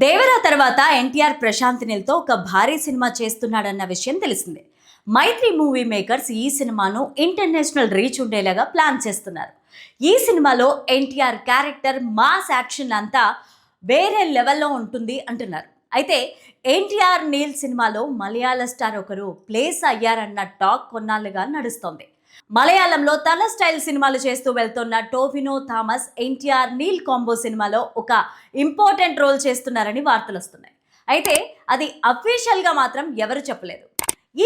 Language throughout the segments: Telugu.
దేవరా తర్వాత ఎన్టీఆర్ ప్రశాంత్ నీల్తో ఒక భారీ సినిమా చేస్తున్నాడన్న విషయం తెలిసిందే. మైత్రి మూవీ మేకర్స్ ఈ సినిమాను ఇంటర్నేషనల్ రీచ్ ఉండేలాగా ప్లాన్ చేస్తున్నారు. ఈ సినిమాలో ఎన్టీఆర్ క్యారెక్టర్ మాస్ యాక్షన్ అంతా వేరే లెవెల్లో ఉంటుంది అంటున్నారు. అయితే ఎన్టీఆర్ నీల్ సినిమాలో మలయాళ స్టార్ ఒకరు ప్లేస్ అయ్యారన్న టాక్ కొన్నాళ్ళుగా నడుస్తోంది. మలయాళంలో తన స్టైల్ సినిమాలు చేస్తూ వెళ్తున్న టోవినో థామస్ ఎన్టీఆర్ నీల్ కాంబో సినిమాలో ఒక ఇంపార్టెంట్ రోల్ చేస్తున్నారని వార్తలు వస్తున్నాయి. అయితే అది అఫీషియల్గా మాత్రం ఎవరు చెప్పలేదు.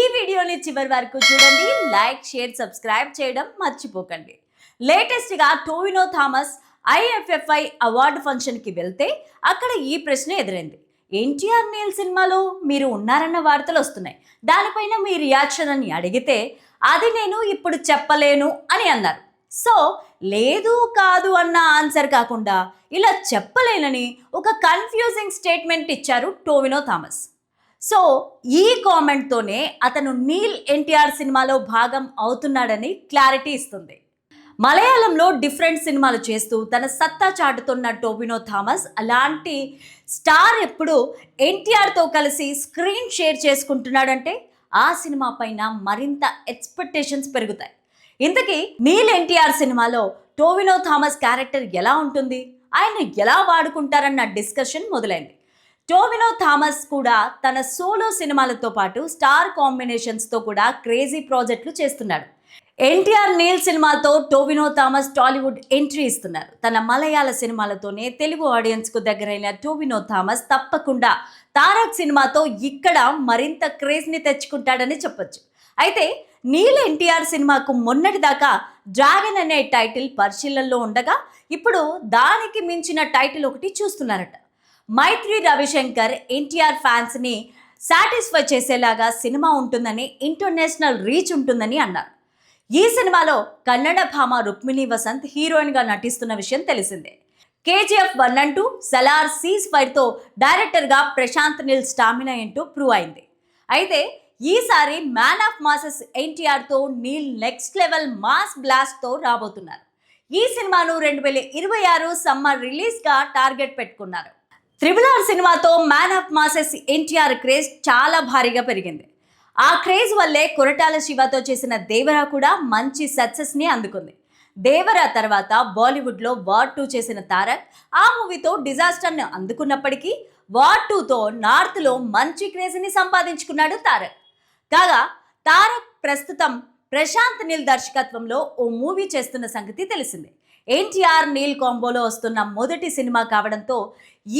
ఈ వీడియోని చివరి వరకు చూడండి, లైక్, షేర్, సబ్స్క్రైబ్ చేయడం మర్చిపోకండి. లేటెస్ట్గా టోవినో థామస్ IFFI అవార్డు ఫంక్షన్కి వెళ్తే అక్కడ ఈ ప్రశ్న ఎదురైంది. ఎన్టీఆర్ నీల్ సినిమాలో మీరు ఉన్నారన్న వార్తలు వస్తున్నాయి, దానిపైన మీ రియాక్షన్ అని అడిగితే అది నేను ఇప్పుడు చెప్పలేను అని అన్నారు. సో లేదు కాదు అన్న ఆన్సర్ కాకుండా ఇలా చెప్పలేనని ఒక కన్ఫ్యూజింగ్ స్టేట్మెంట్ ఇచ్చారు టోవినో థామస్. సో ఈ కామెంట్తోనే అతను నీల్ ఎన్టీఆర్ సినిమాలో భాగం అవుతున్నాడని క్లారిటీ ఇస్తుంది. మలయాళంలో డిఫరెంట్ సినిమాలు చేస్తూ తన సత్తా చాటుతున్న టోవినో థామస్ అలాంటి స్టార్ ఎప్పుడు ఎన్టీఆర్తో కలిసి స్క్రీన్ షేర్ చేసుకుంటున్నాడంటే ఆ సినిమా పైన మరింత ఎక్స్పెక్టేషన్స్ పెరుగుతాయి. ఇంతకీ నీల్ ఎన్టీఆర్ సినిమాలో టోవినో థామస్ క్యారెక్టర్ ఎలా ఉంటుంది, ఆయన ఎలా వాడుకుంటారన్న డిస్కషన్ మొదలైంది. టోవినో థామస్ కూడా తన సోలో సినిమాలతో పాటు స్టార్ కాంబినేషన్స్తో కూడా క్రేజీ ప్రాజెక్టులు చేస్తున్నాడు. ఎన్టీఆర్ నీల్ సినిమాతో టోవినో థామస్ టాలీవుడ్ ఎంట్రీ ఇస్తున్నారు. తన మలయాళ సినిమాలతోనే తెలుగు ఆడియన్స్కు దగ్గరైన టోవినో థామస్ తప్పకుండా తారక్ సినిమాతో ఇక్కడ మరింత క్రేజ్ని తెచ్చుకుంటాడని చెప్పొచ్చు. అయితే నీల్ ఎన్టీఆర్ సినిమాకు మొన్నటిదాకా డ్రాగన్ అనే టైటిల్ పరిశీలనలో ఉండగా ఇప్పుడు దానికి మించిన టైటిల్ ఒకటి చూస్తున్నారట. మైత్రి రవిశంకర్ ఎన్టీఆర్ ఫ్యాన్స్ని సాటిస్ఫై చేసేలాగా సినిమా ఉంటుందని, ఇంటర్నేషనల్ రీచ్ ఉంటుందని అన్నారు. ఈ సినిమాలో కన్నడ భామ రుక్మిణి వసంత్ హీరోయిన్గా నటిస్తున్న విషయం తెలిసిందే. KGF 1 and 2, సలార్, సీజ్-ఫైర్తో డైరెక్టర్గా ప్రశాంత్ నీల్ స్టామినా ఏంటో ప్రూవ్ అయింది. అయితే ఈసారి మ్యాన్ ఆఫ్ మాసెస్ ఎన్టీఆర్తో నీల్ నెక్స్ట్ లెవెల్ మాస్ బ్లాస్ట్తో రాబోతున్నారు. ఈ సినిమాను 2026 సమ్మర్ రిలీజ్గా టార్గెట్ పెట్టుకున్నారు. RRR సినిమాతో man of masses NTR craze చాలా భారీగా పెరిగింది. ఆ క్రేజ్ వల్లే కొరటాల శివతో చేసిన దేవరా కూడా మంచి సక్సెస్ని అందుకుంది. దేవరా తర్వాత బాలీవుడ్లో వార్ 2 చేసిన తారక్ ఆ మూవీతో డిజాస్టర్ని అందుకున్నప్పటికీ వార్ 2తో నార్త్లో మంచి క్రేజ్ని సంపాదించుకున్నాడు తారక్. కాగా తారక్ ప్రస్తుతం ప్రశాంత్ నీల్ దర్శకత్వంలో ఓ మూవీ చేస్తున్న సంగతి తెలిసిందే. ఎన్టీఆర్ నీల్ కాంబోలో వస్తున్న మొదటి సినిమా కావడంతో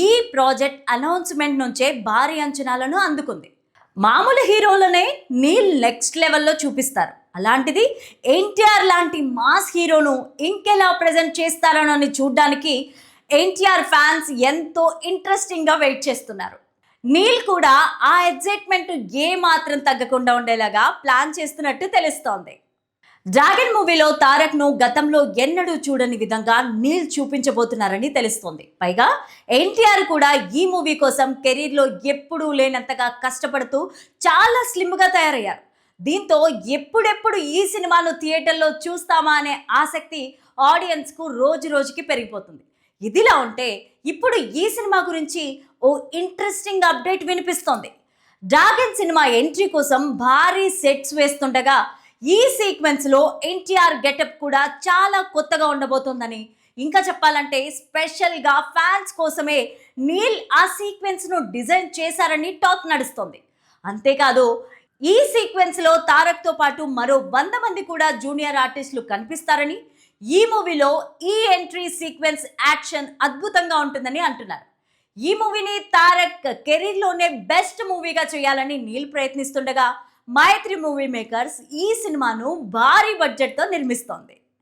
ఈ ప్రాజెక్ట్ అనౌన్స్మెంట్ నుంచే భారీ అంచనాలను అందుకుంది. మామూలు హీరోలనే నీల్ నెక్స్ట్ లెవెల్లో చూపిస్తారు, అలాంటిది ఎన్టీఆర్ లాంటి మాస్ హీరోను ఇంకెలా ప్రజెంట్ చేస్తారోనని చూడ్డానికి ఎన్టీఆర్ ఫ్యాన్స్ ఎంతో ఇంట్రెస్టింగ్గా వెయిట్ చేస్తున్నారు. నీల్ కూడా ఆ ఎగ్జైట్మెంట్ ఏ మాత్రం తగ్గకుండా ఉండేలాగా ప్లాన్ చేస్తున్నట్టు తెలుస్తోంది. డ్రాగన్ మూవీలో తారక్ను గతంలో ఎన్నడూ చూడని విధంగా నీల్ చూపించబోతున్నారని తెలుస్తోంది. పైగా ఎన్టీఆర్ కూడా ఈ మూవీ కోసం కెరీర్లో ఎప్పుడూ లేనంతగా కష్టపడుతూ చాలా స్లిమ్గా తయారయ్యారు. దీంతో ఎప్పుడెప్పుడు ఈ సినిమాను థియేటర్లో చూస్తామా అనే ఆసక్తి ఆడియన్స్కు రోజు రోజుకి పెరిగిపోతుంది. ఇదిలా ఉంటే ఇప్పుడు ఈ సినిమా గురించి ఓ ఇంట్రెస్టింగ్ అప్డేట్ వినిపిస్తోంది. డ్రాగన్ సినిమా ఎంట్రీ కోసం భారీ సెట్స్ వేస్తుండగా ఈ సీక్వెన్స్లో ఎన్టీఆర్ గెటప్ కూడా చాలా కొత్తగా ఉండబోతోందని, ఇంకా చెప్పాలంటే స్పెషల్గా ఫ్యాన్స్ కోసమే నీల్ ఆ సీక్వెన్స్ను డిజైన్ చేశారని టాక్ నడుస్తోంది. అంతేకాదు ఈ సీక్వెన్స్లో తారక్తో పాటు మరో 100 మంది కూడా జూనియర్ ఆర్టిస్టులు కనిపిస్తారని, ఈ మూవీలో ఈ ఎంట్రీ సీక్వెన్స్ యాక్షన్ అద్భుతంగా ఉంటుందని అంటున్నారు. ఈ మూవీని తారక్ కెరీర్లోనే బెస్ట్ మూవీగా చేయాలని నీల్ ప్రయత్నిస్తుండగా మైత్రి మూవీ మేకర్స్ ఈ సినిమాను భారీ బడ్జెట్తో నిర్మిస్తోంది.